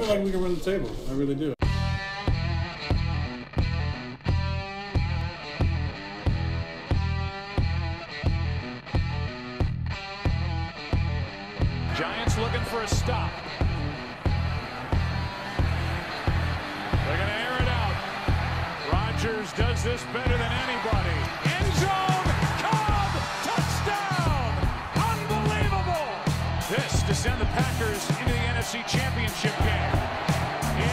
feel like we can run the table. I really do. Giants looking for a stop. They're going to air it out. Rodgers does this better than anybody. End zone, Cobb, touchdown! Unbelievable! This to send the Packers into the NFC Championship game. It is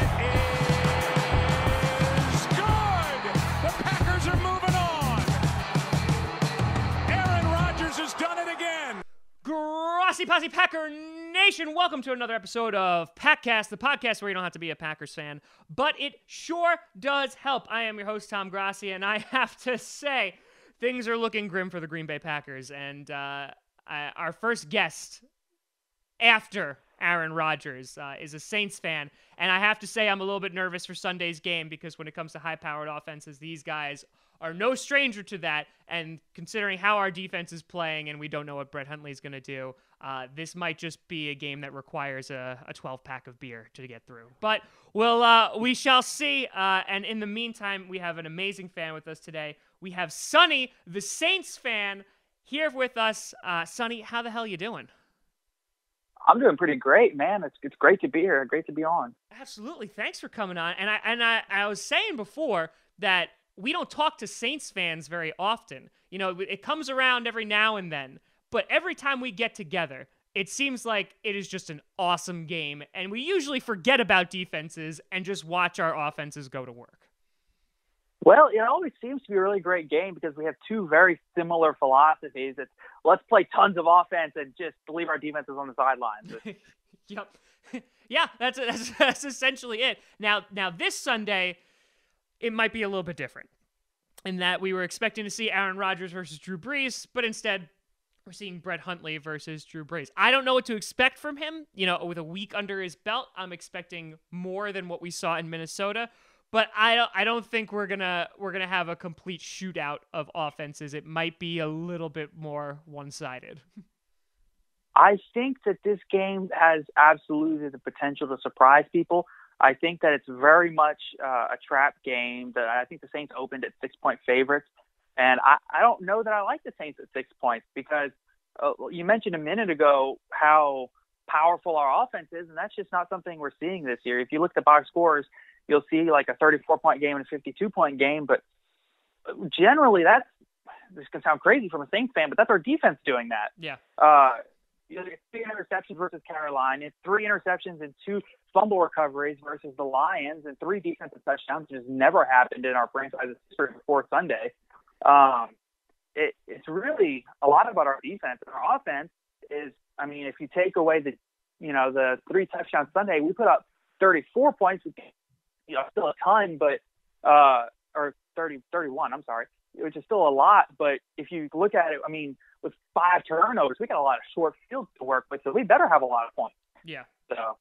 good! The Packers are moving on. Aaron Rodgers has done it again. Grassy Posse Packer Nation, welcome to another episode of Packcast, the podcast where you don't have to be a Packers fan, but it sure does help. I am your host, Tom Grassi, and I have to say, things are looking grim for the Green Bay Packers, and our first guest after Aaron Rodgers is a Saints fan, and I have to say I'm a little bit nervous for Sunday's game because when it comes to high-powered offenses, these guys are no stranger to that, and considering how our defense is playing and we don't know what Brett Hundley is going to do, this might just be a game that requires a 12-pack of beer to get through. But we shall see, and in the meantime, we have an amazing fan with us today. We have Sonny, the Saints fan, here with us. Sonny, how the hell you doing? I'm doing pretty great, man. It's great to be here. Great to be on. Absolutely. Thanks for coming on. And I was saying before that we don't talk to Saints fans very often. You know, it comes around every now and then, but every time we get together, it seems like it is just an awesome game, and we usually forget about defenses and just watch our offenses go to work. Well, it always seems to be a really great game because we have two very similar philosophies. It's let's play tons of offense and just leave our defenses on the sidelines. Yep. Yeah, that's essentially it. Now this Sunday, it might be a little bit different in that we were expecting to see Aaron Rodgers versus Drew Brees, but instead we're seeing Brett Hundley versus Drew Brees. I don't know what to expect from him. You know, with a week under his belt, I'm expecting more than what we saw in Minnesota, but I don't think we're gonna have a complete shootout of offenses. It might be a little bit more one-sided. I think that this game has absolutely the potential to surprise people. I think that it's very much a trap game. That I think the Saints opened at 6-point favorites. And I don't know that I like the Saints at 6 points because you mentioned a minute ago how powerful our offense is, and that's just not something we're seeing this year. If you look at the box scores, you'll see like a 34-point game and a 52-point game. But generally, this can sound crazy from a Saints fan, but that's our defense doing that. Yeah. You look at 3 interceptions versus Carolina, 3 interceptions and 2 fumble recoveries versus the Lions, and 3 defensive touchdowns, which has never happened in our franchise's history before Sunday. It's really a lot about our defense. And our offense is, I mean, if you take away the 3 touchdowns Sunday, we put up 34 points, still a ton, but, or 31, I'm sorry, which is still a lot. But if you look at it, I mean, with 5 turnovers, we got a lot of short fields to work with, so we better have a lot of points. Yeah. So.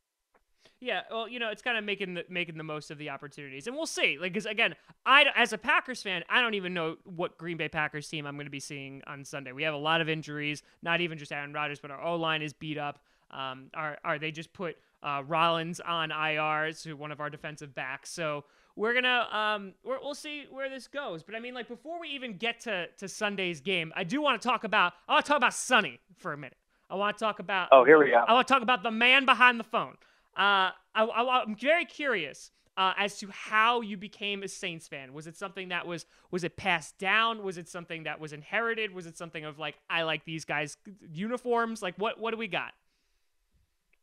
Yeah, well, it's kind of making the most of the opportunities, and we'll see. Like, because again, as a Packers fan, I don't even know what Green Bay Packers team I'm going to be seeing on Sunday. We have a lot of injuries, not even just Aaron Rodgers, but our O-line is beat up. They just put Rollins on IR to one of our defensive backs, so we're gonna we'll see where this goes. But I mean, like, before we even get to Sunday's game, I want to talk about Sonny for a minute. I want to talk about. Oh, here we go. I want to talk about the man behind the phone. I'm very curious as to how you became a Saints fan. Was it something that was it passed down? Was it something that was inherited? Was it something of like, I like these guys' uniforms? Like, what do we got?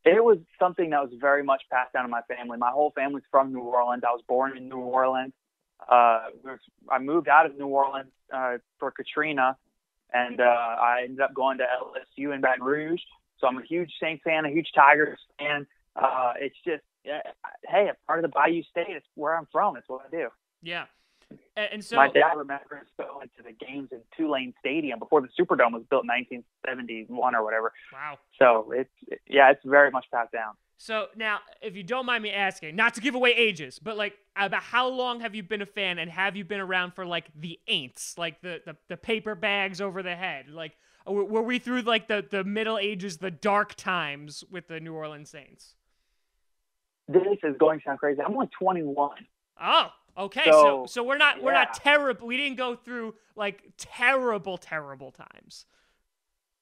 It was something that was very much passed down in my family. My whole family's from New Orleans. I was born in New Orleans. I moved out of New Orleans for Katrina, and I ended up going to LSU in Baton Rouge. So I'm a huge Saints fan, a huge Tigers fan. It's just, hey, a part of the Bayou State. It's where I'm from. It's what I do. Yeah. And so my dad remembers going to the games in Tulane Stadium before the Superdome was built in 1971 or whatever. Wow. So it's very much passed down. So now, if you don't mind me asking, not to give away ages, but like, about how long have you been a fan, and have you been around for like the ain'ts, like the paper bags over the head? Like, were we through like the Middle Ages, the dark times with the New Orleans Saints? this is going to sound crazy. I'm only 21. Oh, okay. So we're not terrible. We didn't go through like terrible times.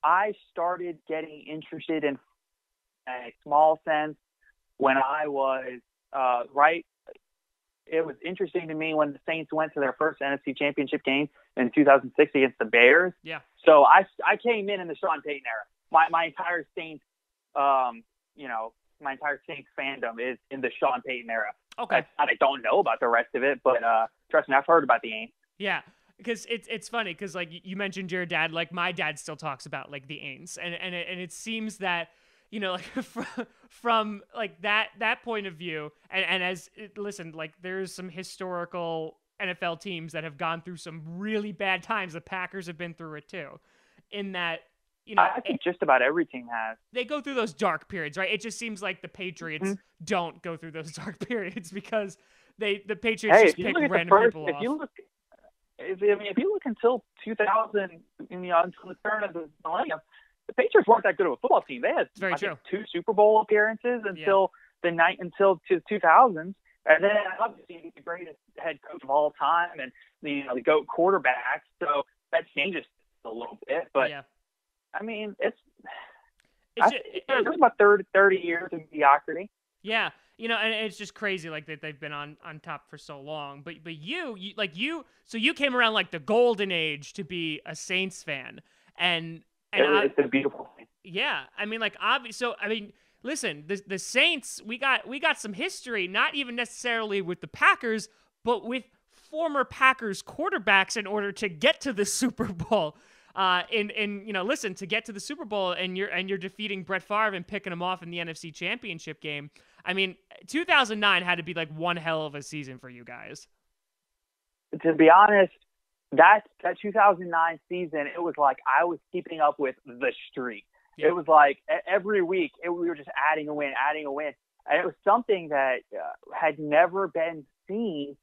I started getting interested in a small sense when I was right. It was interesting to me when the Saints went to their first NFC Championship game in 2006 against the Bears. Yeah. So I came in the Sean Payton era. My entire Saints, my entire Saints fandom is in the Sean Payton era. Okay. I don't know about the rest of it, but trust me, I've heard about the Aints. Yeah. Because it's funny because like you mentioned your dad, like my dad still talks about like the Aints, and it seems that like from like that point of view, and listen, like there's some historical NFL teams that have gone through some really bad times. The Packers have been through it too, in that I think just about every team has. They go through those dark periods, right? It just seems like the Patriots don't go through those dark periods because the Patriots just pick random people off. If you look until 2000, until the turn of the millennium, the Patriots weren't that good of a football team. They had I think 2 Super Bowl appearances until the 2000s, and then obviously the greatest head coach of all time and the GOAT quarterback. So that changes a little bit, but I mean there's about 30 years of mediocrity. Yeah. And it's just crazy, like that they've been on top for so long. But so you came around like the golden age to be a Saints fan, and it's a beautiful thing. Yeah, I mean, like so I mean, listen, the Saints, we got some history, not even necessarily with the Packers, but with former Packers quarterbacks in order to get to the Super Bowl. Listen, to get to the Super Bowl and you're defeating Brett Favre and picking him off in the NFC Championship game. I mean, 2009 had to be like one hell of a season for you guys. To be honest, that 2009 season, it was like I was keeping up with the streak. Yeah. It was like every week we were just adding a win. And it was something that had never been seen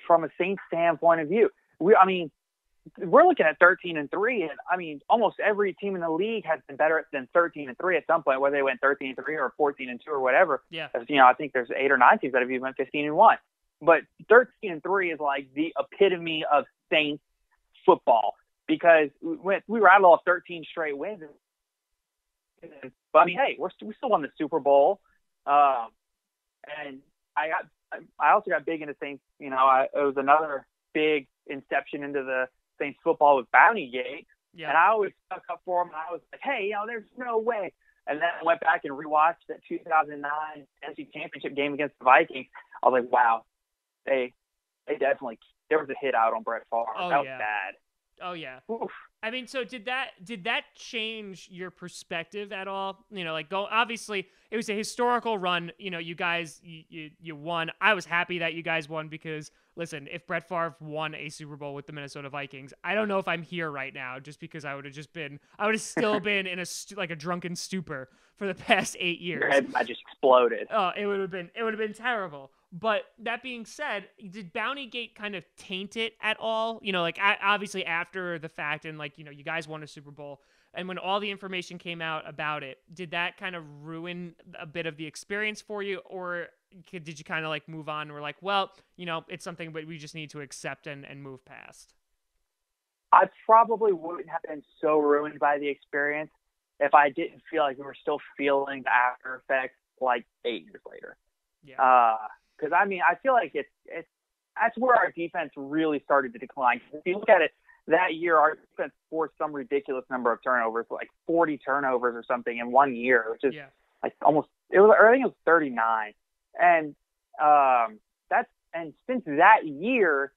from a Saints standpoint of view. We're looking at 13-3, and I mean, almost every team in the league has been better than 13-3 at some point, whether they went 13-3 or 14-2 or whatever. Yeah. As, I think there's 8 or 9 teams that have even went 15-1. But 13-3 is like the epitome of Saints football because we rattled off 13 straight wins. But I mean, hey, we still won the Super Bowl, and I also got big into Saints. It was another big inception into the Saints football with Bountygate, and I always stuck up for them. And I was like, hey, there's no way. And then I went back and rewatched that 2009 NFC Championship game against the Vikings. I was like, wow, they definitely, there was a hit out on Brett Favre. That was bad. Oh yeah. Oof. I mean, so did that change your perspective at all? Obviously it was a historical run. You guys, you won. I was happy that you guys won because listen, if Brett Favre won a Super Bowl with the Minnesota Vikings, I don't know if I'm here right now just because I would have still been in a drunken stupor for the past 8 years. Your head might just exploded. Oh, it would have been terrible. But that being said, did Bountygate kind of taint it at all? Obviously after the fact and you guys won a Super Bowl and when all the information came out about it, did that kind of ruin a bit of the experience for you? Or did you kind of move on and were like, well, it's something but we just need to accept and move past? I probably wouldn't have been so ruined by the experience if I didn't feel like we were still feeling the after effects 8 years later. Yeah. Because I feel like that's where our defense really started to decline. If you look at it, that year our defense forced some ridiculous number of turnovers, like 40 turnovers or something in 1 year, which is almost. I think it was 39, and since that year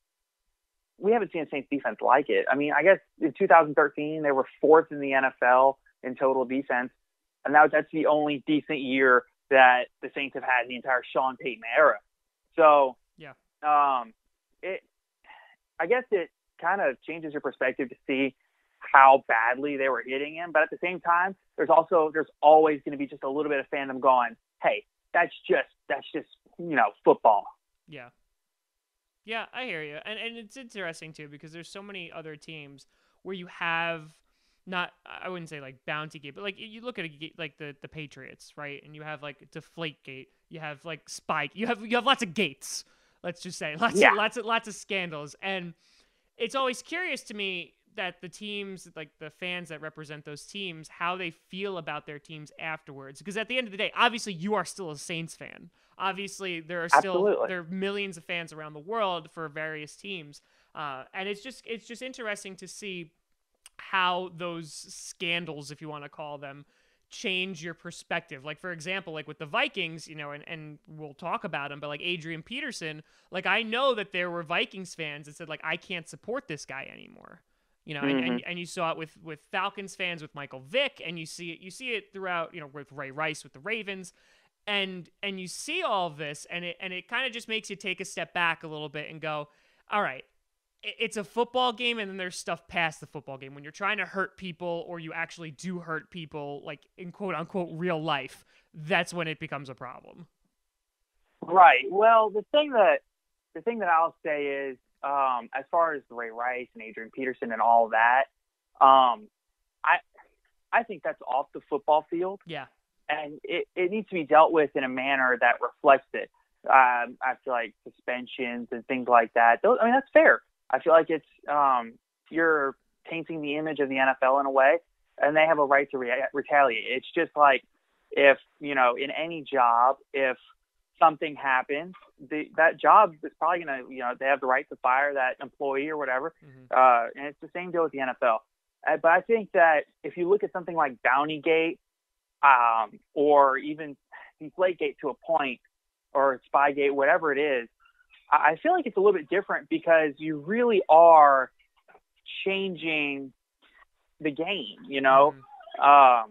we haven't seen a Saints defense like it. I guess in 2013 they were 4th in the NFL in total defense, and that's the only decent year that the Saints have had in the entire Sean Payton era. So, I guess it kind of changes your perspective to see how badly they were hitting him. But at the same time, there's always going to be just a little bit of fandom going, hey, that's just football. Yeah. Yeah, I hear you. And it's interesting too, because there's so many other teams where you have, not, I wouldn't say like Bountygate, but like you look at like the Patriots, right? And you have like Deflategate, you have like Spike, you have lots of gates. Let's just say lots of scandals, and it's always curious to me that the teams, like the fans that represent those teams, how they feel about their teams afterwards. Because at the end of the day, obviously you are still a Saints fan. Obviously there are millions of fans around the world for various teams, and it's just interesting to see how those scandals, if you want to call them, change your perspective. Like, for example, like with the Vikings, and we'll talk about them, but like Adrian Peterson, like I know that there were Vikings fans that said like, I can't support this guy anymore. And you saw it with Falcons fans, with Michael Vick, and you see it throughout, with Ray Rice with the Ravens, and you see all of this, and it kind of just makes you take a step back a little bit and go, all right, it's a football game, and then there's stuff past the football game. When you're trying to hurt people, or you actually do hurt people, like in quote unquote real life, that's when it becomes a problem. Right. Well, the thing that I'll say is, as far as Ray Rice and Adrian Peterson and all that, I think that's off the football field. Yeah. And it needs to be dealt with in a manner that reflects it. I feel like suspensions and things like that. That's fair. I feel like it's you're tainting the image of the NFL in a way, and they have a right to retaliate. It's just like if, in any job, if something happens, that job is probably going to, they have the right to fire that employee or whatever. And it's the same deal with the NFL. But I think that if you look at something like Bountygate, or even Deflategate to a point, or Spygate, whatever it is, I feel like it's a little bit different because you really are changing the game, I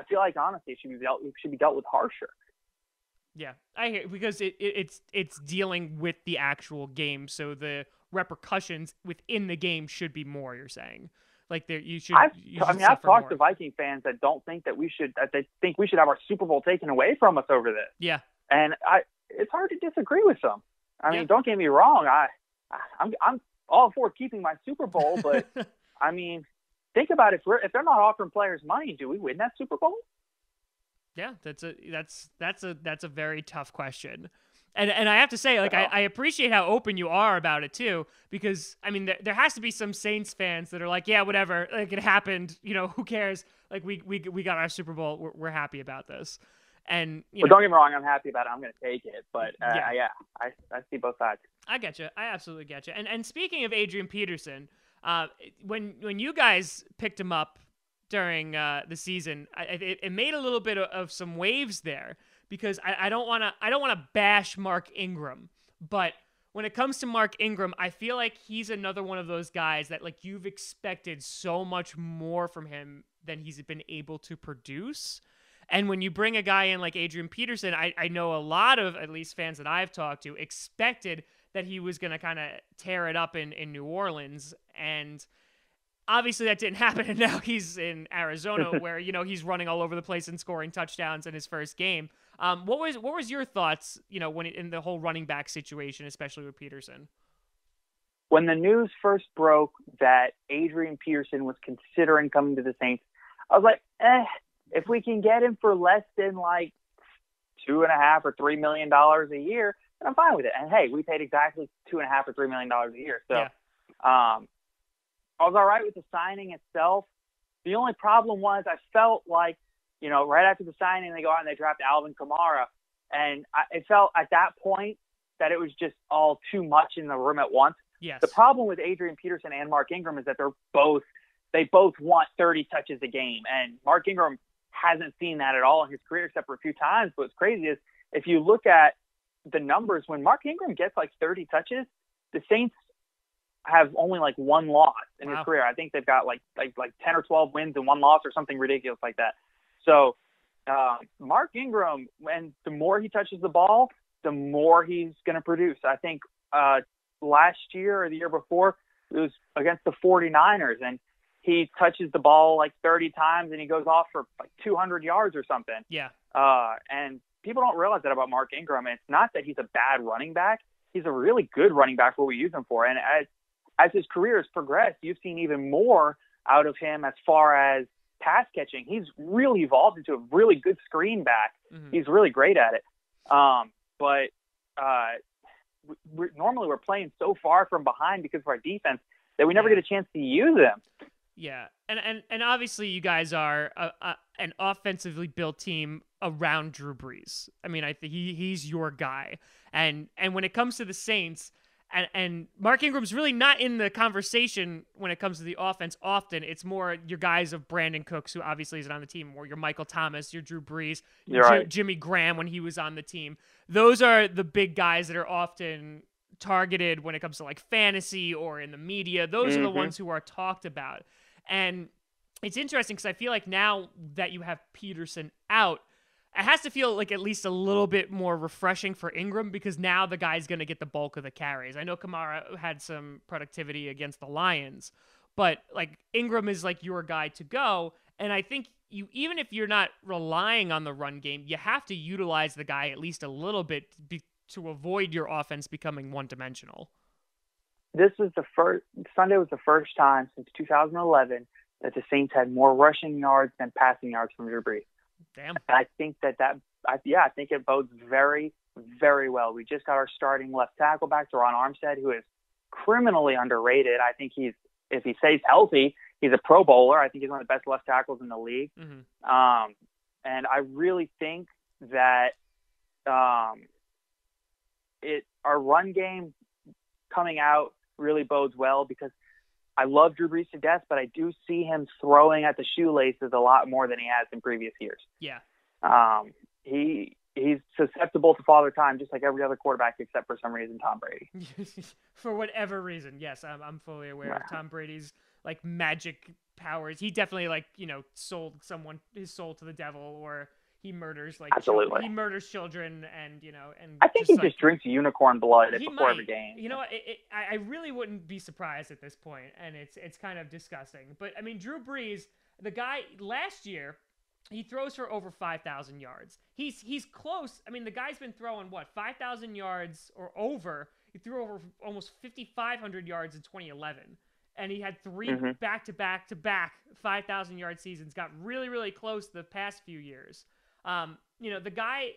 feel like, honestly, it should be dealt with harsher. Yeah, I hear, because it's dealing with the actual game, so the repercussions within the game should be more. You're saying, like, you should. I've talked to Viking fans that don't think that they think we should have our Super Bowl taken away from us over this. Yeah, and it's hard to disagree with them. Don't get me wrong. I'm all for keeping my Super Bowl, but think about it. If they're not offering players money, do we win that Super Bowl? Yeah, that's a very tough question, and I have to say, like, I appreciate how open you are about it too, because there has to be some Saints fans that are like, yeah, whatever, like it happened, who cares? Like we got our Super Bowl, we're happy about this, and don't get me wrong, I'm happy about it. I'm going to take it, but I see both sides. I get you, I absolutely get you, and speaking of Adrian Peterson, when you guys picked him up during the season, it made a little bit of some waves there, because I don't want to bash Mark Ingram, but when it comes to Mark Ingram, I feel like he's another one of those guys that, like, you've expected so much more from him than he's been able to produce. And when you bring a guy in like Adrian Peterson, I know a lot of, at least fans that I've talked to, expected that he was going to kind of tear it up in New Orleans, and obviously that didn't happen, and now he's in Arizona where, he's running all over the place and scoring touchdowns in his first game. What was your thoughts, when in the whole running back situation, especially with Peterson? When the news first broke that Adrian Peterson was considering coming to the Saints, I was like, if we can get him for less than like $2.5 or $3 million a year, then I'm fine with it. And hey, we paid exactly $2.5 or $3 million a year. So, yeah. I was all right with the signing itself. The only problem was I felt like, right after the signing, they go out and they draft Alvin Kamara. And it felt at that point that it was just all too much in the room at once. Yes. The problem with Adrian Peterson and Mark Ingram is that they both want 30 touches a game. And Mark Ingram hasn't seen that at all in his career, except for a few times. But what's crazy is if you look at the numbers, when Mark Ingram gets like 30 touches, the Saints have only like one loss in his career. I think they've got like 10 or 12 wins and one loss or something ridiculous like that. So Mark Ingram, when the more he touches the ball, the more he's going to produce. I think last year or the year before, it was against the 49ers, and he touches the ball like 30 times and he goes off for like 200 yards or something. Yeah. And people don't realize that about Mark Ingram. It's not that he's a bad running back. He's a really good running back for what we use him for. And as his career has progressed, you've seen even more out of him as far as pass catching. He's really evolved into a really good screen back. Mm-hmm. He's really great at it. But normally we're playing so far from behind because of our defense that we never get a chance to use him. Yeah, and obviously you guys are an offensively built team around Drew Brees. I mean, I think he's your guy. And when it comes to the Saints, and Mark Ingram's really not in the conversation when it comes to the offense often. It's more your guys of Brandon Cooks, who obviously isn't on the team, or your Michael Thomas, your Drew Brees, Jimmy Graham when he was on the team. Those are the big guys that are often targeted when it comes to like fantasy or in the media. Those are the ones who are talked about. And it's interesting because I feel like now that you have Peterson out, it has to feel like at least a little bit more refreshing for Ingram because now the guy's going to get the bulk of the carries. I know Kamara had some productivity against the Lions, but like Ingram is like your guy to go. And I think you, even if you're not relying on the run game, you have to utilize the guy at least a little bit to avoid your offense becoming one-dimensional. Sunday was the first time since 2011 that the Saints had more rushing yards than passing yards from Drew Brees. Damn. And I think I think it bodes very, very well. We just got our starting left tackle back, Teron Armstead, who is criminally underrated. I think if he stays healthy, he's a Pro Bowler. I think he's one of the best left tackles in the league. Mm-hmm. And I really think that our run game coming out really bodes well because I love Drew Brees to death, but I do see him throwing at the shoelaces a lot more than he has in previous years. Yeah. He's susceptible to father time, just like every other quarterback, except for some reason Tom Brady. For whatever reason, yes, I'm fully aware of Tom Brady's like magic powers. He definitely sold his soul to the devil, or he murders absolutely. He murders children, and and I think he just drinks unicorn blood before every game. You know what? I really wouldn't be surprised at this point, and it's kind of disgusting. But I mean, Drew Brees, the guy last year, he throws for over 5,000 yards. He's close. I mean, the guy's been throwing 5,000 yards or over. He threw over almost 5,500 yards in 2011. And he had three back-to-back 5,000-yard seasons. Got really, really close the past few years. The guy,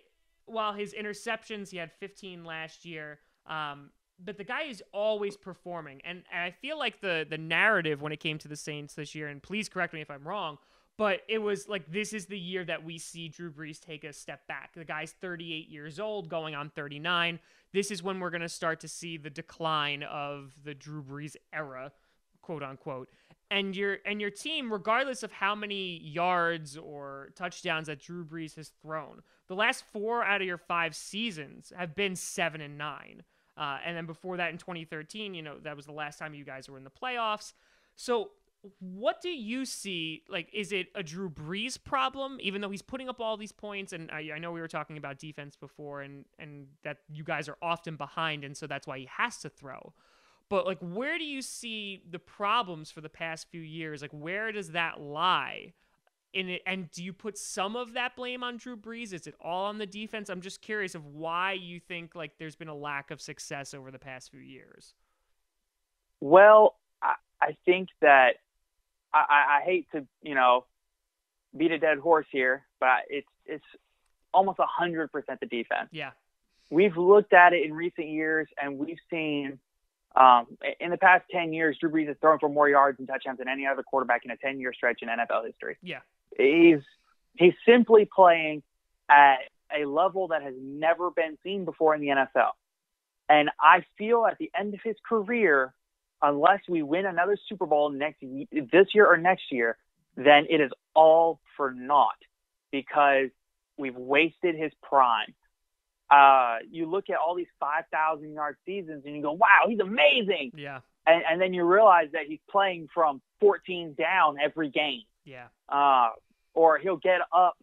while his interceptions, he had 15 last year, but the guy is always performing. And I feel like the narrative when it came to the Saints this year, and please correct me if I'm wrong, but it was like, this is the year that we see Drew Brees take a step back. The guy's 38 years old, going on 39. This is when we're going to start to see the decline of the Drew Brees era, quote unquote. And your team, regardless of how many yards or touchdowns that Drew Brees has thrown, the last 4 out of your 5 seasons have been 7-9. And then before that in 2013, that was the last time you guys were in the playoffs. So what do you see? Like, is it a Drew Brees problem, even though he's putting up all these points? And I know we were talking about defense before and that you guys are often behind, and so that's why he has to throw. But, like, where do you see the problems for the past few years? Like, where does that lie in it? And do you put some of that blame on Drew Brees? Is it all on the defense? I'm just curious of why you think, like, there's been a lack of success over the past few years. Well, I think that I hate to, beat a dead horse here, but it's almost 100% the defense. Yeah. We've looked at it in recent years, and we've seen in the past 10 years, Drew Brees has thrown for more yards and touchdowns than any other quarterback in a 10-year stretch in NFL history. Yeah. He's simply playing at a level that has never been seen before in the NFL. And I feel at the end of his career, unless we win another Super Bowl this year or next year, then it is all for naught because we've wasted his prime. You look at all these 5,000-yard seasons and you go, wow, he's amazing. Yeah. And then you realize that he's playing from 14 down every game. Yeah. Or he'll get up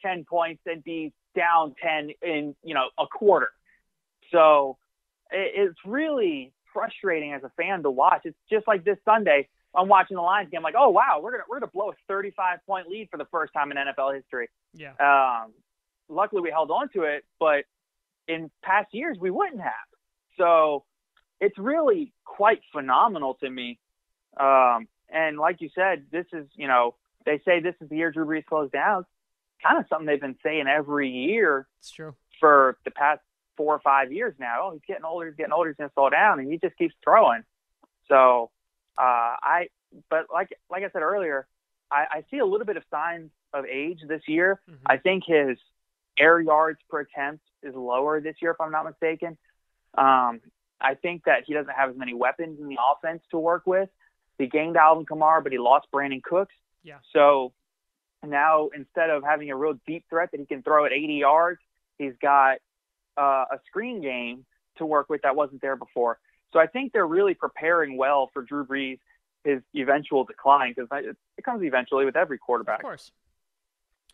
10 points and be down 10 in, a quarter. So it's really frustrating as a fan to watch. It's just like this Sunday, I'm watching the Lions game. I'm like, oh wow, we're gonna blow a 35-point lead for the first time in NFL history. Yeah. Luckily we held on to it, but in past years we wouldn't have. So it's really quite phenomenal to me. And like you said, this is, they say this is the year Drew Brees slows down. Kind of something they've been saying every year. It's true. For the past 4 or 5 years now. Oh, he's getting older, he's going to slow down, and he just keeps throwing. So, but like I said earlier, I see a little bit of signs of age this year. Mm-hmm. I think his air yards per attempt is lower this year, if I'm not mistaken. I think that he doesn't have as many weapons in the offense to work with. He gained Alvin Kamara, but he lost Brandon Cooks. Yeah. So now instead of having a real deep threat that he can throw at 80 yards, he's got a screen game to work with that wasn't there before. So I think they're really preparing well for Drew Brees, his eventual decline, because it comes eventually with every quarterback. Of course.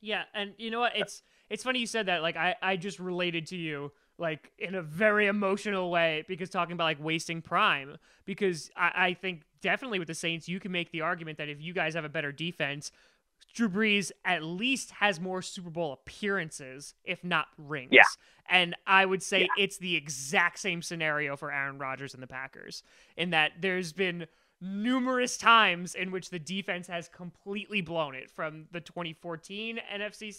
Yeah, and you know what? It's funny you said that. Like, I just related to you, like, in a very emotional way, because talking about, like, wasting prime. Because I think definitely with the Saints, you can make the argument that if you guys have a better defense, Drew Brees at least has more Super Bowl appearances, if not rings. Yeah. And I would say it's the exact same scenario for Aaron Rodgers and the Packers, in that there's been numerous times in which the defense has completely blown it, from the 2014 NFC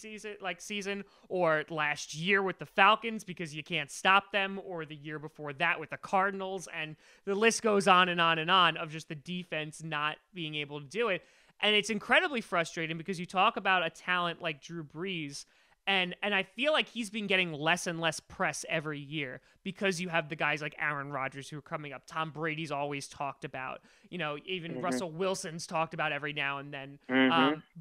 season, or last year with the Falcons because you can't stop them, or the year before that with the Cardinals, and the list goes on and on and on of just the defense not being able to do it. And it's incredibly frustrating because you talk about a talent like Drew Brees, and I feel like he's been getting less and less press every year because you have the guys like Aaron Rodgers who are coming up. Tom Brady's always talked about, even Russell Wilson's talked about every now and then.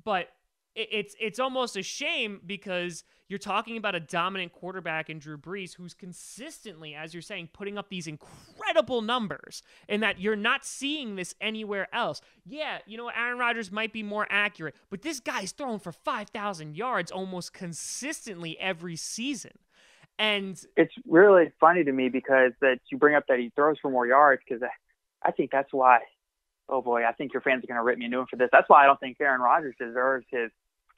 But it's almost a shame because you're talking about a dominant quarterback in Drew Brees who's consistently, as you're saying, putting up these incredible numbers, and that you're not seeing this anywhere else. Yeah, Aaron Rodgers might be more accurate, but this guy's throwing for 5,000 yards almost consistently every season. And it's really funny to me because that you bring up that he throws for more yards, because I think that's why, oh boy, I think your fans are going to rip me a new one for this. That's why I don't think Aaron Rodgers deserves his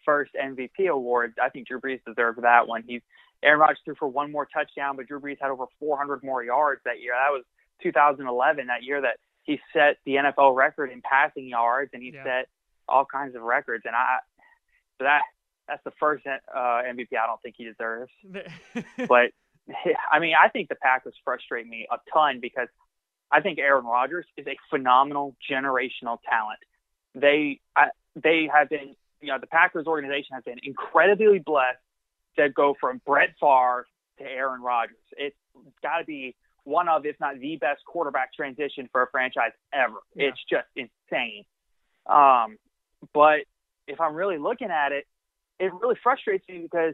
first MVP award. I think Drew Brees deserves that one. Aaron Rodgers threw for one more touchdown, but Drew Brees had over 400 more yards that year. That was 2011, that year that he set the NFL record in passing yards, and he set all kinds of records. And that's the first MVP I don't think he deserves. But I mean, I think the Packers frustrate me a ton because I think Aaron Rodgers is a phenomenal generational talent. They have been, the Packers organization has been incredibly blessed to go from Brett Favre to Aaron Rodgers. It's got to be one of, if not the best quarterback transition for a franchise ever. Yeah. It's just insane. But if I'm really looking at it, it really frustrates me because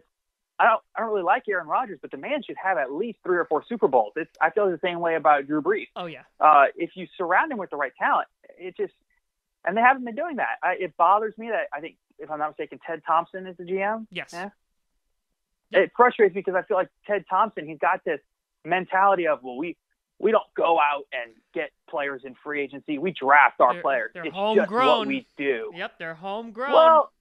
I don't really like Aaron Rodgers, but the man should have at least 3 or 4 Super Bowls. I feel the same way about Drew Brees. Oh yeah. If you surround him with the right talent, and they haven't been doing that. It bothers me that, I think, if I'm not mistaken, Ted Thompson is the GM. Yes. Yeah. It frustrates me because I feel like Ted Thompson, he's got this mentality of, well, we don't go out and get players in free agency. We draft our players. They're it's homegrown. just what we do. Yep, they're homegrown. Well,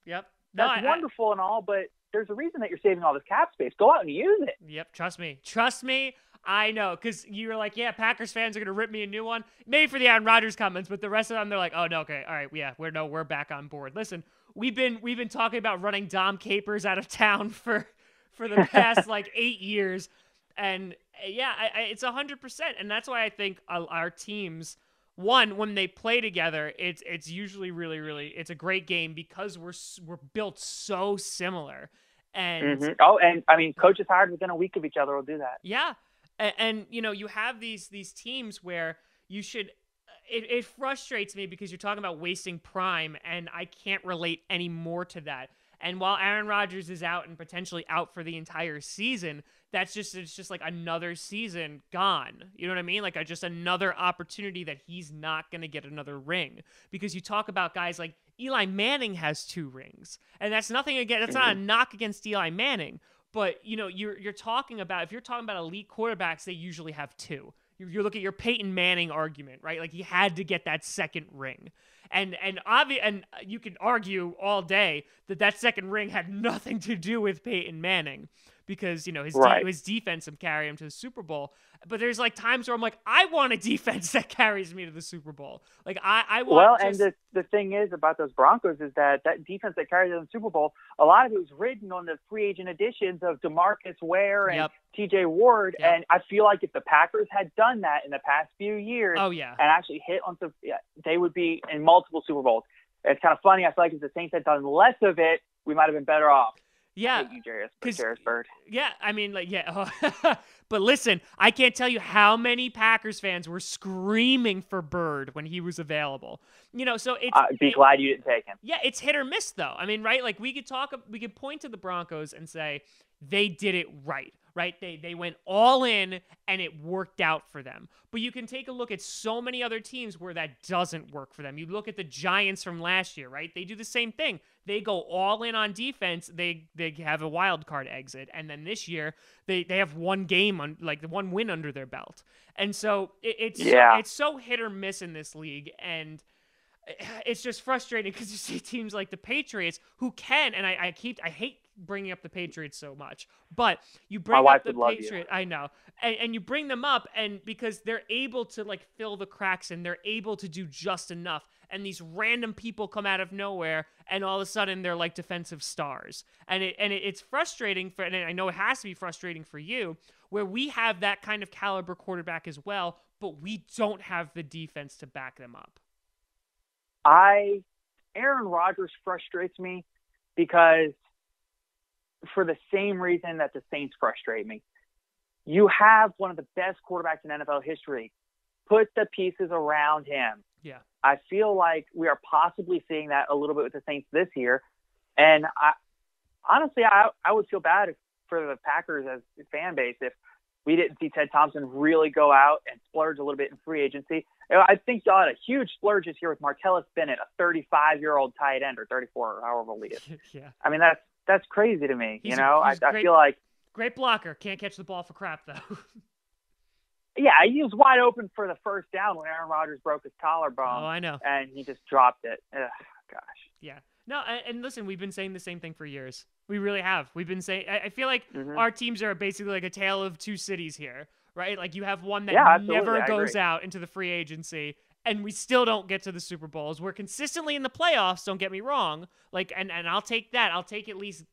yep. That's wonderful and all, but there's a reason that you're saving all this cap space. Go out and use it. Yep, trust me. I know, because you were like, yeah, Packers fans are going to rip me a new one. Maybe for the Aaron Rodgers comments, but the rest of them, they're like, oh, no, okay, all right, yeah, we're back on board. Listen, we've been talking about running Dom Capers out of town for the past, 8 years. And, yeah, it's 100%. And that's why I think our teams, one, when they play together, it's usually really, really, it's a great game because we're built so similar. And Oh, and, I mean, coaches hired within a week of each other will do that. Yeah. And you have these teams where you should it frustrates me because you're talking about wasting prime, and I can't relate any more to that. And while Aaron Rodgers is out and potentially out for the entire season, it's just like another season gone. You know what I mean? Like just another opportunity that he's not going to get another ring, because you talk about guys like Eli Manning has 2 rings, and that's nothing again. That's not a knock against Eli Manning. But, you're talking about, if you're talking about elite quarterbacks, they usually have 2. You look at your Peyton Manning argument, right? Like he had to get that second ring. And you can argue all day that second ring had nothing to do with Peyton Manning. because, his Right. his defense would carry him to the Super Bowl. But there's like times where I'm like, I want a defense that carries me to the Super Bowl. Like I want. Well, and the thing is about those Broncos is that defense that carries them to the Super Bowl, a lot of it was ridden on the free agent additions of DeMarcus Ware and T.J. Ward. Yep. And I feel like if the Packers had done that in the past few years, and actually hit on some, they would be in multiple Super Bowls. It's kind of funny. I feel like if the Saints had done less of it, we might have been better off. Yeah, I hate you, Jairus Bird. Yeah, I mean, but listen, I can't tell you how many Packers fans were screaming for Bird when he was available. So it's glad you didn't take him. Yeah, it's hit or miss though. I mean, right? Like we could point to the Broncos and say they did it right. Right? They went all in and it worked out for them. But you can take a look at so many other teams where that doesn't work for them. You look at the Giants from last year, right? They do the same thing. They go all in on defense. They have a wild card exit. And then this year, they have one win under their belt. And so it's so hit or miss in this league. And it's just frustrating because you see teams like the Patriots who can, and I hate bringing up the Patriots so much, but you bring up the Patriots, I know, and you bring them up, and because they're able to like fill the cracks and they're able to do just enough, and these random people come out of nowhere, and all of a sudden they're like defensive stars, and it's frustrating and I know it has to be frustrating for you, where we have that kind of caliber quarterback as well, but we don't have the defense to back them up. Aaron Rodgers frustrates me because for the same reason that the Saints frustrate me. You have one of the best quarterbacks in NFL history. Put the pieces around him. Yeah. I feel like we are possibly seeing that a little bit with the Saints this year. And honestly, I would feel bad for the Packers as a fan base if we didn't see Ted Thompson really go out and splurge a little bit in free agency. I think y'all had a huge splurge this year with Martellus Bennett, a 35-year-old tight end, or 34, or however old he is. Yeah. I mean, that's crazy to me. I feel like great blocker. Can't catch the ball for crap though. Yeah, he was wide open for the first down when Aaron Rodgers broke his collarbone. Oh, I know. And he just dropped it. Ugh, gosh. Yeah. No, and listen, we've been saying the same thing for years. We really have. We've been saying. I feel like our teams are basically like a tale of two cities here, right? Like you have one that never goes out into the free agency, and we still don't get to the Super Bowls. We're consistently in the playoffs, don't get me wrong. Like, and I'll take that. I'll take at least,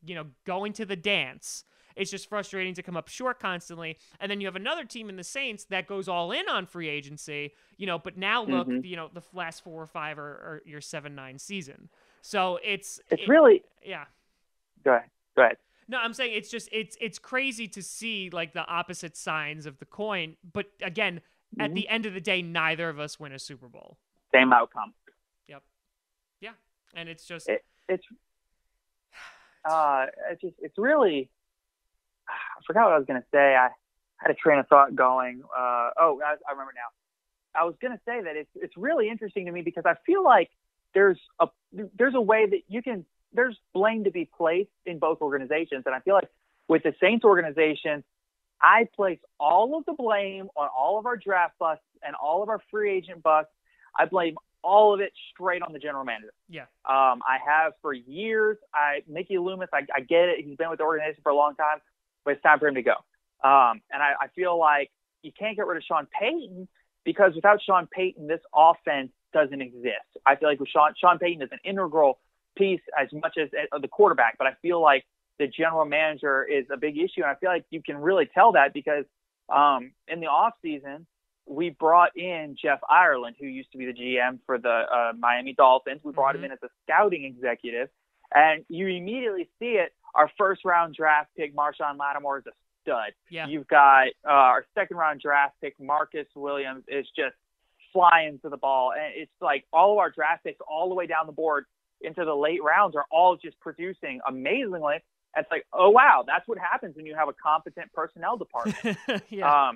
going to the dance. It's just frustrating to come up short constantly. And then you have another team in the Saints that goes all in on free agency, but now look, the last 4 or 5 are your 7-9 season. So it's really, yeah. Go ahead. No, I'm saying it's crazy to see like the opposite signs of the coin. But again, at the end of the day, neither of us win a Super Bowl. Same outcome. Yep. Yeah. And it's just, it's really, I forgot what I was going to say. I had a train of thought going. I remember now. I was going to say that it's really interesting to me because I feel like there's a way that there's blame to be placed in both organizations. And I feel like with the Saints organization, I place all of the blame on all of our draft busts and all of our free agent busts. I blame all of it straight on the general manager. Yeah. I have for years. Mickey Loomis, I get it. He's been with the organization for a long time, but it's time for him to go. And I feel like you can't get rid of Sean Payton because without Sean Payton, this offense doesn't exist. I feel like with Sean Payton is an integral piece as much as the quarterback, but I feel like the general manager is a big issue. And I feel like you can really tell that because in the offseason, we brought in Jeff Ireland, who used to be the GM for the Miami Dolphins. We brought him in as a scouting executive. And you immediately see it. Our first-round draft pick, Marshawn Lattimore, is a stud. Yeah. You've got our second-round draft pick, Marcus Williams, is just flying to the ball. And it's like all of our draft picks all the way down the board into the late rounds are all just producing amazingly. It's like, oh, wow, that's what happens when you have a competent personnel department. Yeah.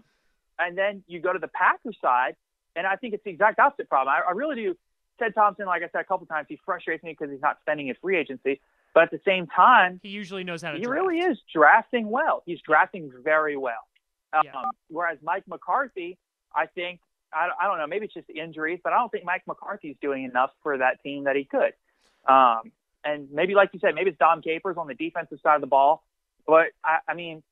And then you go to the Packers side, and I think it's the exact opposite problem. I really do. Ted Thompson, like I said a couple times, he frustrates me because he's not spending his free agency. But at the same time, he usually knows how to draft. He really is drafting well. He's drafting very well. Whereas Mike McCarthy, I think, I don't know, maybe it's just injuries, but I don't think Mike McCarthy's doing enough for that team that he could. And maybe, like you said, maybe it's Dom Capers on the defensive side of the ball. But, I mean,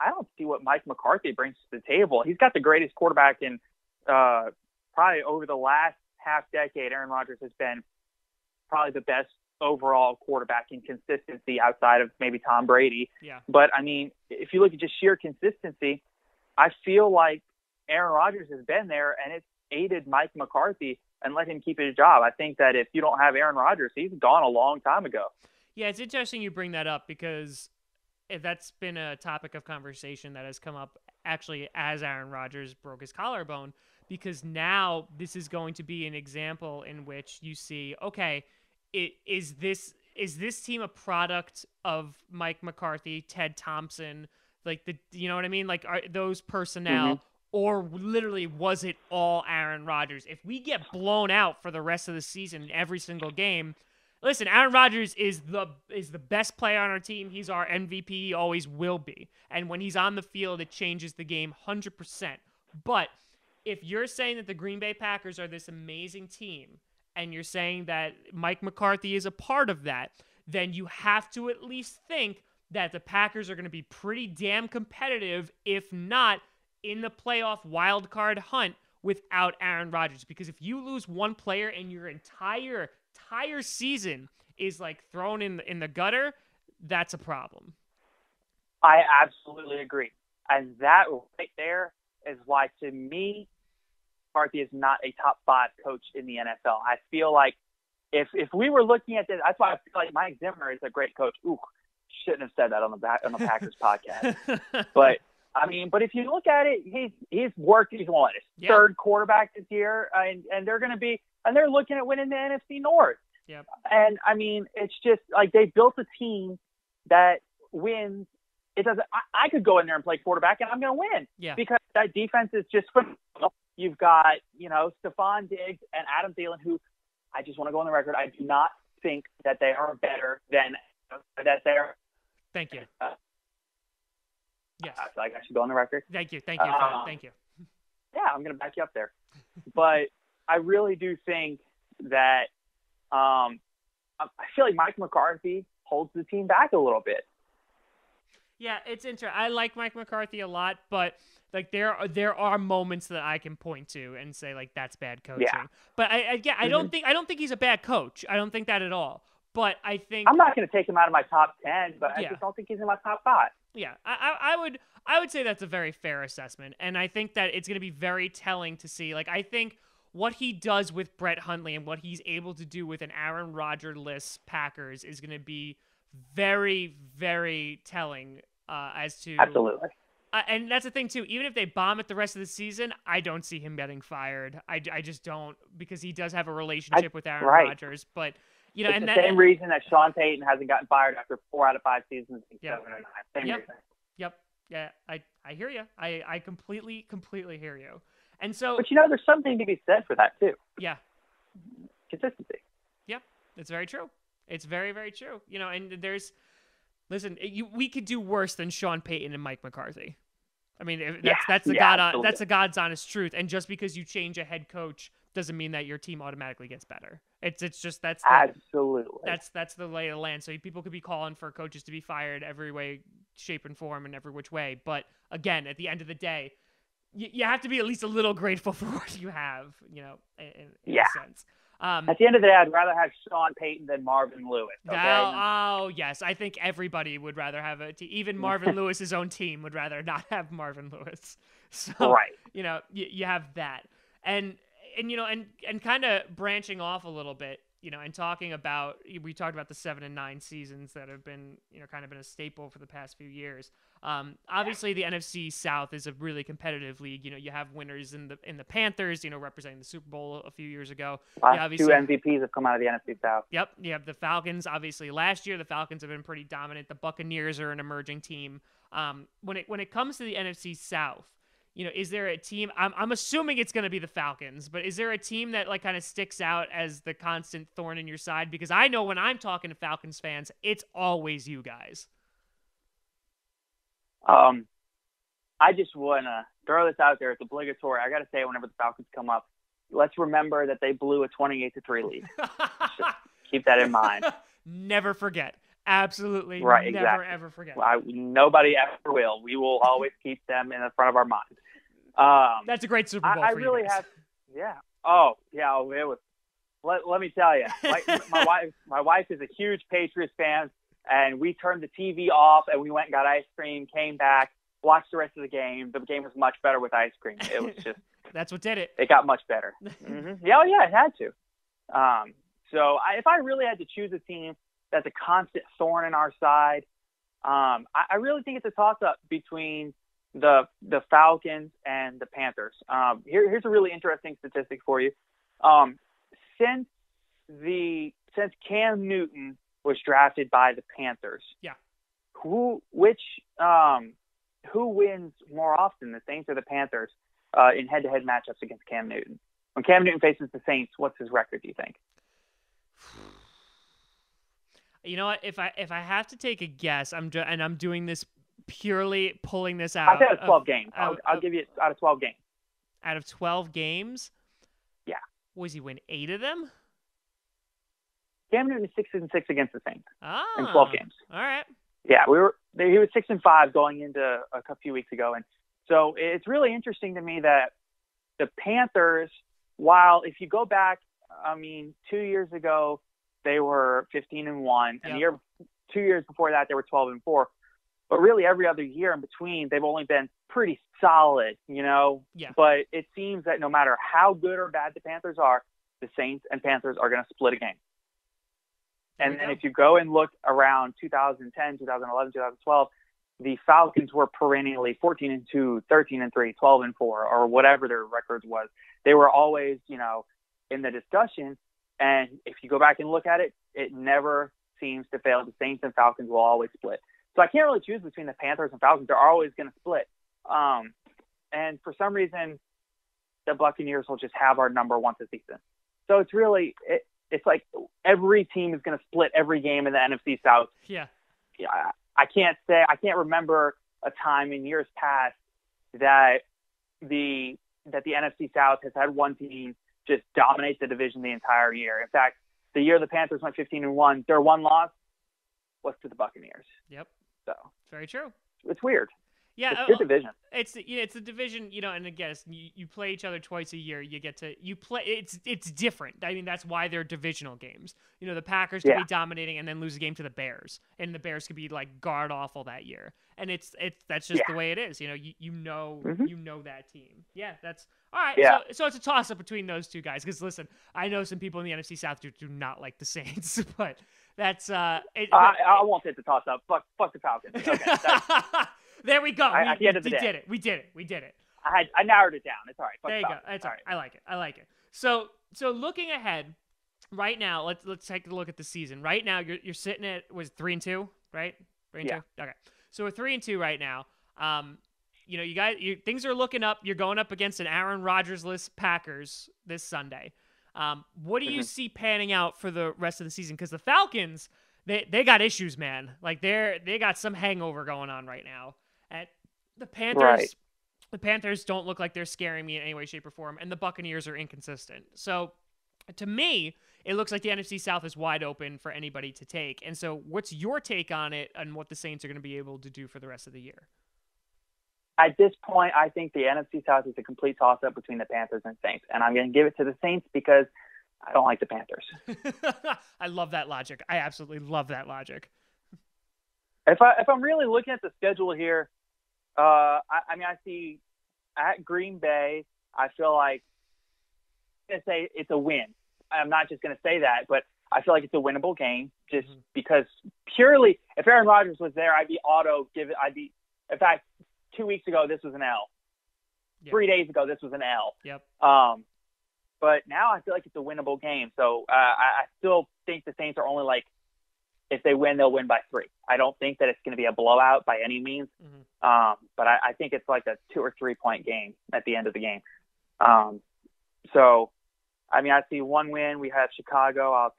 I don't see what Mike McCarthy brings to the table. He's got the greatest quarterback in probably over the last half decade. Aaron Rodgers has been probably the best overall quarterback in consistency outside of maybe Tom Brady. Yeah. But, I mean, if you look at just sheer consistency, I feel like Aaron Rodgers has been there, and it's aided Mike McCarthy and let him keep his job. I think that if you don't have Aaron Rodgers, he's gone a long time ago. Yeah, it's interesting you bring that up because that's been a topic of conversation that has come up actually as Aaron Rodgers broke his collarbone, because now this is going to be an example in which you see, okay, is this team a product of Mike McCarthy, Ted Thompson, like you know what I mean? Like, are those personnel, or literally was it all Aaron Rodgers? If we get blown out for the rest of the season in every single game, listen, Aaron Rodgers is the best player on our team. He's our MVP. He always will be. And when he's on the field, it changes the game 100%. But if you're saying that the Green Bay Packers are this amazing team, and you're saying that Mike McCarthy is a part of that, then you have to at least think that the Packers are going to be pretty damn competitive, if not in the playoff wild card hunt without Aaron Rodgers. Because if you lose one player and your entire season is like thrown in the gutter, that's a problem. I absolutely agree. And that right there is why, to me, McCarthy is not a top 5 coach in the NFL. I feel like if we were looking at this, that's why I feel like Mike Zimmer is a great coach. Ooh, shouldn't have said that on the Packers podcast. But I mean, but if you look at it, he's worked. He's won his third quarterback this year, and they're going to be, and they're looking at winning the NFC North. Yep. And I mean, it's just like they built a team that wins. It doesn't. I could go in there and play quarterback, and I'm going to win. Yeah. Because that defense is just phenomenal. You've got, Stephon Diggs and Adam Thielen, who I just want to go on the record. I do not think that they are better than that they're. Thank you. Yes. I feel like I should go on the record. Thank you. Thank you. Yeah, I'm going to back you up there. But I really do think that I feel like Mike McCarthy holds the team back a little bit. Yeah, it's interesting. I like Mike McCarthy a lot, but like there are moments that I can point to and say like that's bad coaching. Yeah. But I don't think he's a bad coach. I don't think that at all. But I think I'm not going to take him out of my top 10, but I just don't think he's in my top 5. Yeah, I would say that's a very fair assessment, and I think that it's going to be very telling to see. Like, I think what he does with Brett Hundley and what he's able to do with an Aaron Rodgers-less Packers is going to be very, very telling as to absolutely. And that's the thing too. Even if they bomb it the rest of the season, I don't see him getting fired. I just don't, because he does have a relationship with Aaron Rodgers, but. It's and the same reason that Sean Payton hasn't gotten fired after 4 out of 5 seasons. Yep. 7 or 9. Same reason. Yep. Yeah. I hear you. I completely hear you. And so, but there's something to be said for that too. Yeah. Consistency. Yep. It's very true. It's very, very true. And we could do worse than Sean Payton and Mike McCarthy. I mean, that's the God's honest truth. And just because you change a head coach doesn't mean that your team automatically gets better. It's just absolutely that's the lay of the land. So people could be calling for coaches to be fired every way, shape, and form, and every which way. But again, at the end of the day, you have to be at least a little grateful for what you have. In a sense. At the end of the day, I'd rather have Sean Payton than Marvin Lewis. Okay? Oh, yes. I think everybody would rather have even Marvin Lewis's own team would rather not have Marvin Lewis. So, right. You have that. And kind of branching off a little bit, and talking about, we talked about the 7 and 9 seasons that have been, kind of been a staple for the past few years. Obviously the NFC South is a really competitive league. You have winners in the Panthers, representing the Super Bowl a few years ago. Last 2 MVPs have come out of the NFC South. Yep. You have the Falcons. Obviously last year, the Falcons have been pretty dominant. The Buccaneers are an emerging team. When it comes to the NFC South, is there a team? I'm assuming it's going to be the Falcons, but is there a team that like kind of sticks out as the constant thorn in your side? Because I know when I'm talking to Falcons fans, it's always you guys. I just want to throw this out there. It's obligatory. I got to say, whenever the Falcons come up, let's remember that they blew a 28-3 lead. Keep that in mind. Never forget. Absolutely. Right, Never, exactly. ever forget. Nobody ever will. We will always keep them in the front of our minds. That's a great Super Bowl I for really you guys. have, yeah. Oh, yeah. It was. Let me tell you, my wife is a huge Patriots fan, and we turned the TV off and we went and got ice cream, came back, watched the rest of the game. The game was much better with ice cream. It was just That's what did it. It got much better. Yeah, oh, yeah, it had to. If I really had to choose a team that's a constant thorn in our side, I really think it's a toss-up between the Falcons and the Panthers. Here's a really interesting statistic for you. Since Cam Newton was drafted by the Panthers, yeah, who wins more often, the Saints or the Panthers, in head-to-head matchups against Cam Newton? When Cam Newton faces the Saints, what's his record, do you think? You know what? If I have to take a guess, I'm doing this purely pulling this out. I said out of 12 games. I'll give you out of 12 games. Out of 12 games? Yeah. Was he win 8 of them? Cam Newton is 6-6 against the Saints in 12 games. All right. Yeah, he was 6-5 going into a few weeks ago, and so it's really interesting to me that the Panthers, while if you go back, 2 years ago they were 15-1, and Yep. 2 years before that they were 12-4. But really, every other year in between, they've only been pretty solid, Yeah. But it seems that no matter how good or bad the Panthers are, the Saints and Panthers are going to split a game. And then if you go and look around 2010, 2011, 2012, the Falcons were perennially 14-2, 13-3, 12-4, or whatever their records was. They were always, in the discussion. And if you go back and look at it, it never seems to fail. The Saints and Falcons will always split. So I can't really choose between the Panthers and Falcons. They're always going to split. And for some reason, the Buccaneers will just have our number once a season. So it's really, it's like every team is going to split every game in the NFC South. Yeah. I can't remember a time in years past that the NFC South has had one team just dominate the division the entire year. In fact, the year the Panthers went 15-1, their one loss was to the Buccaneers. Yep. So very true. It's weird. Yeah, it's a good division. It's a division, and again, you play each other twice a year. You play. It's different. I mean, that's why they're divisional games. The Packers could be dominating and then lose a game to the Bears, and the Bears could be like god awful that year. And that's just the way it is. You know that team. Yeah, that's all right. Yeah. So it's a toss up between those two guys. Because listen, I know some people in the NFC South do not like the Saints, but that's I won't say it's a toss up. Fuck the Falcons. Okay. There we go. At the end of the day. We did it. I narrowed it down. It's all right. There you go. It's all right. I like it. So looking ahead, right now, let's take a look at the season. Right now, you're sitting at 3-2, right? 3-2. Okay. So we're 3-2 right now. You guys, things are looking up. You're going up against an Aaron Rodgers-less Packers this Sunday. What do you see panning out for the rest of the season? Because the Falcons, they got issues, man. Like they got some hangover going on right now. And the Panthers, right. The Panthers don't look like they're scaring me in any way, shape, or form, and the Buccaneers are inconsistent. So, to me, it looks like the NFC South is wide open for anybody to take. And so, what's your take on it and what the Saints are going to be able to do for the rest of the year? At this point, I think the NFC South is a complete toss-up between the Panthers and Saints, and I'm going to give it to the Saints because I don't like the Panthers. I love that logic. I absolutely love that logic. If I'm really looking at the schedule here, I see at Green Bay, I feel like I'm going to say it's a win. I'm not just going to say that, but I feel like it's a winnable game just because purely if Aaron Rodgers was there, in fact, 2 weeks ago, this was an L. Yep. 3 days ago, this was an L. Yep. But now I feel like it's a winnable game. So I still think the Saints are only if they win, they'll win by 3. I don't think that it's going to be a blowout by any means. But I think it's like a 2 or 3 point game at the end of the game. I see one win. We have Chicago. I'll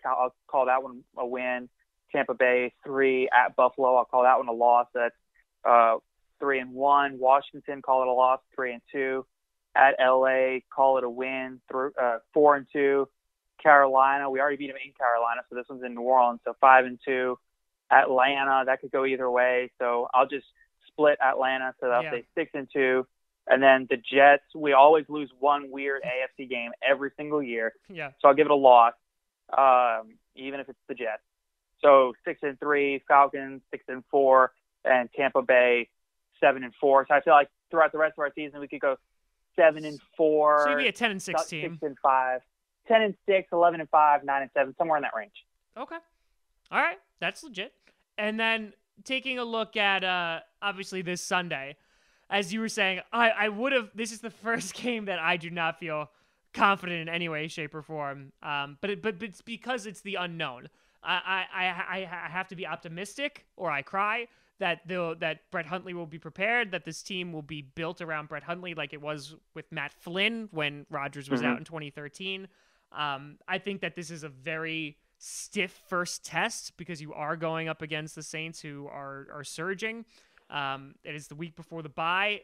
call that one a win. Tampa Bay 3 at Buffalo. I'll call that one a loss. That's 3-1. Washington, call it a loss. 3-2. At LA, call it a win. 4-2. Carolina, we already beat them in Carolina, so this one's in New Orleans, so 5-2. Atlanta. That could go either way. So I'll just split Atlanta. So I'll say 6-2. And then the Jets, we always lose one weird AFC game every single year. Yeah. So I'll give it a loss, even if it's the Jets. So 6-3, Falcons 6-4, and Tampa Bay 7-4. So I feel like throughout the rest of our season we could go 7-4. So you'd be a 10-6 team. 6-5, 10-6, 11-5, 9-7, somewhere in that range. Okay. All right, that's legit. And then taking a look at obviously this Sunday, as you were saying, I would have. This is the first game that I do not feel confident in any way, shape, or form. But it's because it's the unknown. I have to be optimistic, or I cry that Brett Hundley will be prepared, that this team will be built around Brett Hundley like it was with Matt Flynn when Rodgers was out in 2013. I think that this is a very stiff first test because you are going up against the Saints, who are surging. It is the week before the bye.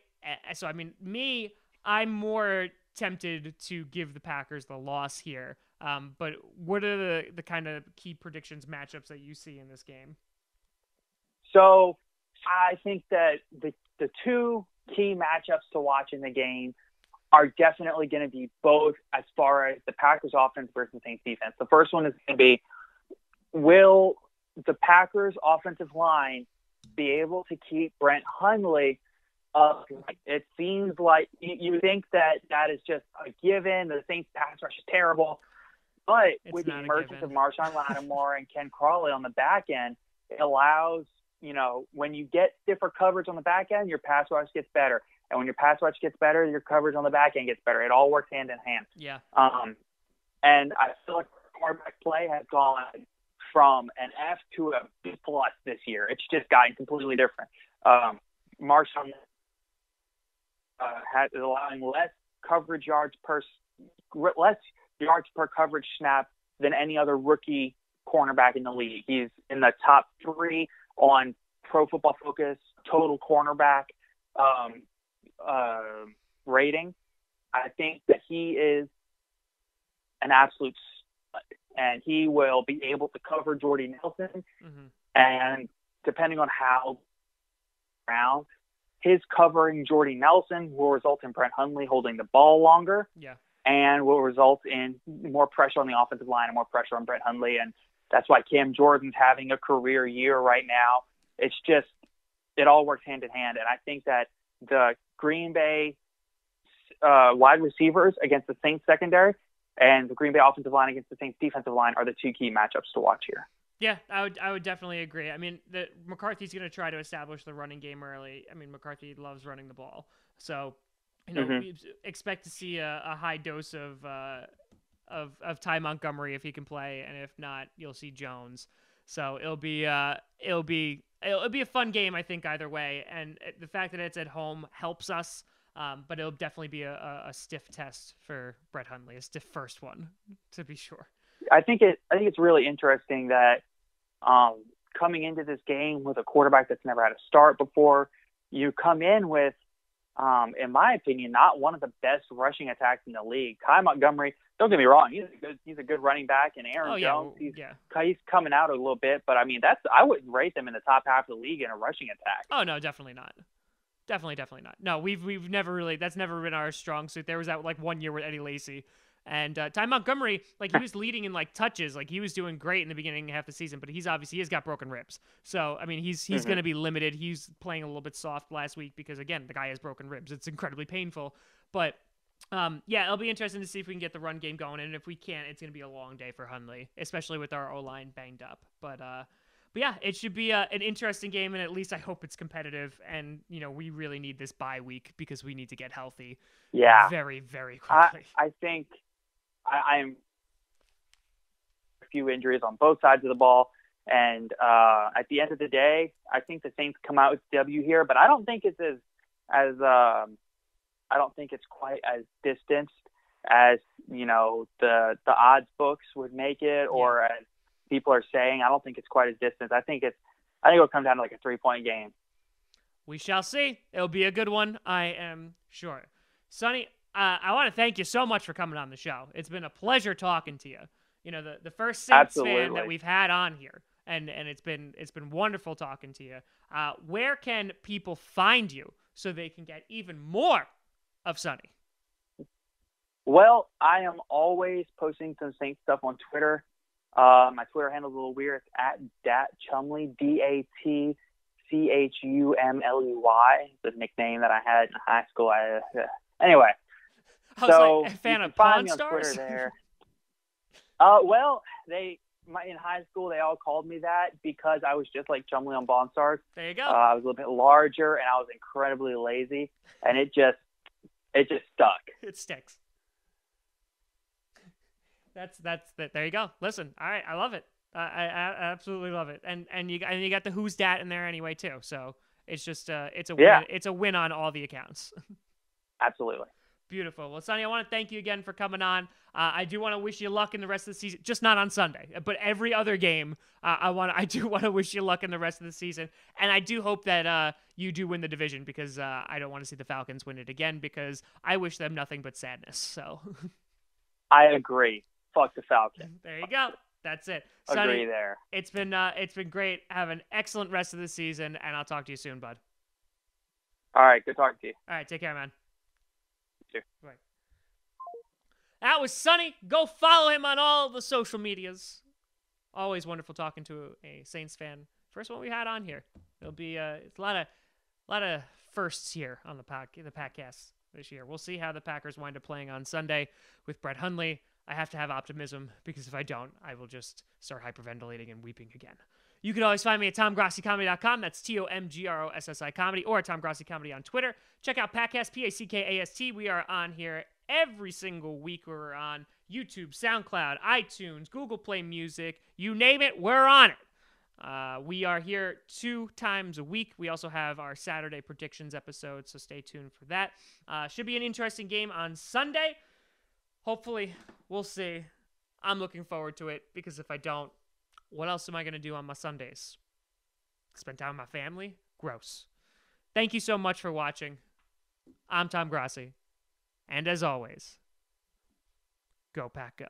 So, I mean, I'm more tempted to give the Packers the loss here. But what are the kind of key predictions, matchups that you see in this game? So I think that the two key matchups to watch in the game are definitely going to be both as far as the Packers offense versus Saints defense. The first one is going to be, will the Packers offensive line be able to keep Brett Hundley up? It seems like you think that is just a given. The Saints pass rush is terrible. But with the emergence of Marshawn Lattimore and Ken Crawley on the back end, it allows, when you get stiffer coverage on the back end, your pass rush gets better. And when your pass rush gets better, your coverage on the back end gets better. It all works hand in hand. Yeah. And I feel like quarterback play has gone from an F to a B+ this year. It's just gotten completely different. Marshawn is allowing less yards per coverage snap than any other rookie cornerback in the league. He's in the top 3 on Pro Football Focus total cornerback rating. I think that he is an absolute stud, and he will be able to cover Jordy Nelson. Mm-hmm. And depending on how around, his covering Jordy Nelson will result in Brett Hundley holding the ball longer. Yeah. And will result in more pressure on the offensive line and more pressure on Brett Hundley. And that's why Cam Jordan's having a career year right now. It's just, it all works hand in hand. And I think that the Green Bay wide receivers against the Saints secondary and the Green Bay offensive line against the Saints defensive line are the two key matchups to watch here. Yeah, I would definitely agree. I mean, McCarthy's going to try to establish the running game early. I mean, McCarthy loves running the ball. So, we expect to see a high dose of Ty Montgomery if he can play, and if not, you'll see Jones. So it'll be a fun game, I think, either way. And the fact that it's at home helps us, but it'll definitely be a stiff test for Brett Hundley, a stiff first one, to be sure. I think it's really interesting that coming into this game with a quarterback that's never had a start before, you come in with, in my opinion, not one of the best rushing attacks in the league. Ty Montgomery, don't get me wrong, he's a good running back, and Aaron Jones, he's coming out a little bit, but I mean, I wouldn't rate them in the top half of the league in a rushing attack. Oh no, definitely not. Definitely not. No, we've never really, that's never been our strong suit. There was that 1 year with Eddie Lacy. And Ty Montgomery, he was leading in touches, he was doing great in the beginning half the season, but he has got broken ribs. So I mean, he's going to be limited. He's playing a little bit soft last week because again, the guy has broken ribs. It's incredibly painful. But it'll be interesting to see if we can get the run game going, and if we can't, it's going to be a long day for Hundley, especially with our O-line banged up. But yeah, it should be an interesting game, and at least I hope it's competitive. And we really need this bye week because we need to get healthy. Yeah, very, very quickly. I think. I'm a few injuries on both sides of the ball, and at the end of the day, I think the Saints come out with W here. But I don't think it's I don't think it's quite as distanced as the odds books would make it, or as people are saying. I don't think it's quite as distant. I think it'll come down to a 3-point game. We shall see. It'll be a good one, I am sure. Sonny, I want to thank you so much for coming on the show. It's been a pleasure talking to you. The first Saints fan that we've had on here. and it's been wonderful talking to you. Where can people find you so they can get even more of Sonny? Well, I am always posting some Saints stuff on Twitter. My Twitter handle is a little weird. It's at DatChumley, DatChumley. The nickname that I had in high school. Anyway, I was so like a fan you of can find Pawn me on Stars. Twitter there. Well, in high school they all called me that because I was just like Chumley on Pawn Stars. There you go. I was a little bit larger and I was incredibly lazy, and it just stuck. It sticks. That's there you go. Listen, all right, I love it. I absolutely love it. And you got the who's dat in there anyway too. So it's just it's a win. It's a win on all the accounts. Absolutely. Beautiful. Well, Sonny, I want to thank you again for coming on. I do want to wish you luck in the rest of the season, just not on Sunday, but every other game. I do want to wish you luck in the rest of the season, and I do hope that you do win the division because I don't want to see the Falcons win it again because I wish them nothing but sadness. So, I agree. Fuck the Falcons. There you go. That's it. Agree Sonny, there. It's been great. Have an excellent rest of the season, and I'll talk to you soon, bud. All right. Good talking to you. All right. Take care, man. Sure. Right. That was Sonny. Go follow him on all the social medias. Always wonderful talking to a Saints fan. First one we had on here. It'll be it's a lot of firsts here on the podcast this year. We'll see how the Packers wind up playing on Sunday with Brett Hundley. I have to have optimism because if I don't, I will just start hyperventilating and weeping again. You can always find me at TomGrossiComedy.com. That's TomGrossi Comedy, or Tom Grossi Comedy on Twitter. Check out Packcast, Packast. We are on here every single week. We're on YouTube, SoundCloud, iTunes, Google Play Music. You name it, we're on it. We are here 2 times a week. We also have our Saturday predictions episode, so stay tuned for that. Should be an interesting game on Sunday. Hopefully, we'll see. I'm looking forward to it because if I don't, what else am I going to do on my Sundays? Spend time with my family? Gross. Thank you so much for watching. I'm Tom Grossi. And as always, go Pack Go.